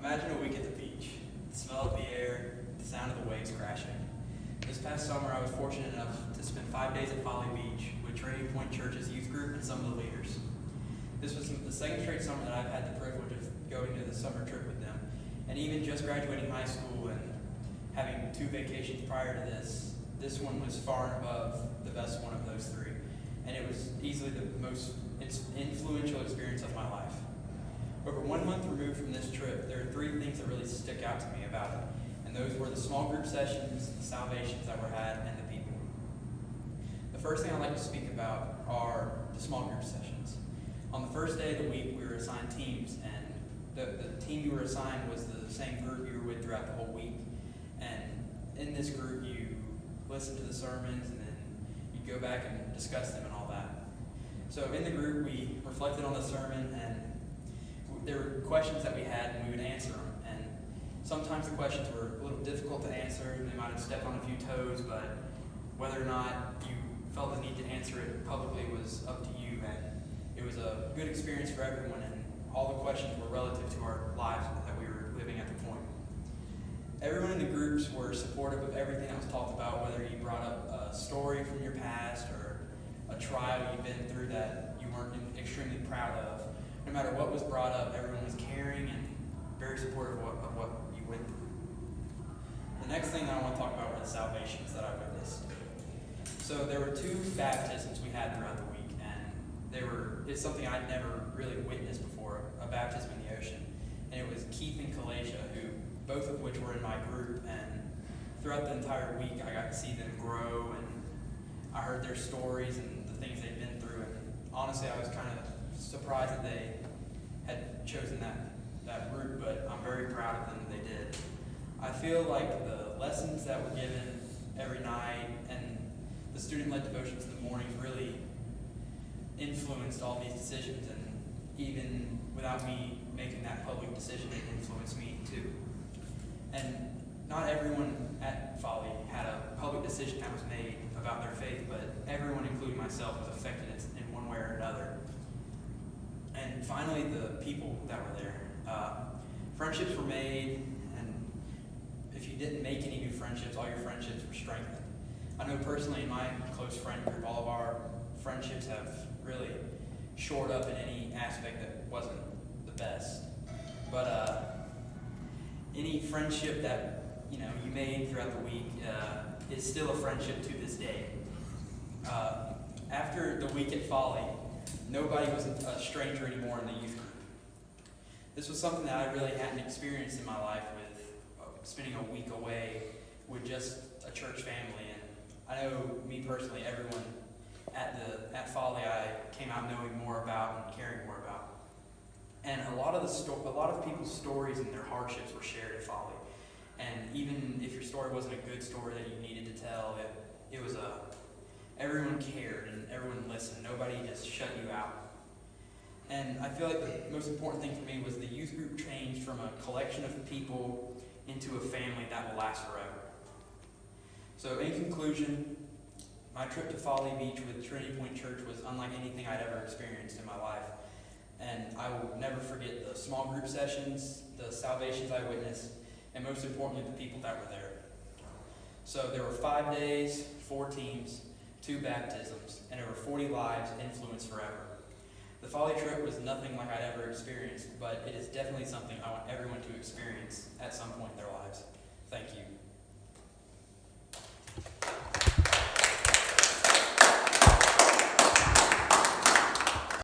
Imagine a week at the beach, the smell of the air, the sound of the waves crashing. This past summer, I was fortunate enough to spend 5 days at Folly Beach with Trinity Point Church's youth group and some of the leaders. This was the second straight summer that I've had the privilege of going to the summer trip with them. And even just graduating high school and having 2 vacations prior to this one was far and above the best one of those 3. And it was easily the most influential experience of my life. Over 1 month removed from this trip, there are 3 things that really stick out to me about it. And those were the small group sessions, the salvations that were had, and the people. The first thing I'd like to speak about are the small group sessions. On the first day of the week, we were assigned teams, and the team you were assigned was the same group you were with throughout the whole week. And in this group, you listen to the sermons, and then you go back and discuss them and all that. So in the group, we reflected on the sermon, and there were questions that we had, and we would answer them. And sometimes the questions were a little difficult to answer, and they might have stepped on a few toes, but whether or not you felt the need to answer it publicly was up to you. And it was a good experience for everyone, and all the questions were relative to our lives that we were living at the point. Everyone in the groups were supportive of everything that was talked about, whether you brought up a story from your past or a trial you've been through that you weren't extremely proud of. No matter what was brought up, everyone was caring and very supportive of what you went through. The next thing that I want to talk about were the salvations that I witnessed. So there were 2 baptisms we had throughout the week, and it's something I'd never really witnessed before, a baptism in the ocean. And it was Keith and Kalasia, both of which were in my group, and throughout the entire week I got to see them grow, and I heard their stories and the things they'd been through, and honestly I was kind of surprised that they had chosen that route, but I'm very proud of them that they did. I feel like the lessons that were given every night and the student-led devotions in the mornings really influenced all these decisions, and even without me making that public decision, it influenced me too. And not everyone at Folly had a public decision that was made about their faith, but everyone, including myself, was affected in one way or another. And finally, the people that were there. Friendships were made, and if you didn't make any new friendships, all your friendships were strengthened. I know personally in my close friend group, all of our friendships have really shored up in any aspect that wasn't the best. But any friendship that you made throughout the week is still a friendship to this day. After the week at Folly, nobody was a stranger anymore in the youth group. This was something that I really hadn't experienced in my life with spending a week away with just a church family. And I know me personally, everyone at Folly I came out knowing more about and caring more about. And a lot of people's stories and their hardships were shared at Folly. And even if your story wasn't a good story that you needed to tell, it was everyone cared and everyone listened. Nobody just shut you out. And I feel like the most important thing for me was the youth group changed from a collection of people into a family that will last forever. So in conclusion, my trip to Folly Beach with Trinity Point Church was unlike anything I'd ever experienced in my life. And I will never forget the small group sessions, the salvations I witnessed, and most importantly, the people that were there. So there were 5 days, 4 teams, 2 baptisms, and over 40 lives influenced forever. The Folly trip was nothing like I'd ever experienced, but it is definitely something I want everyone to experience at some point in their lives.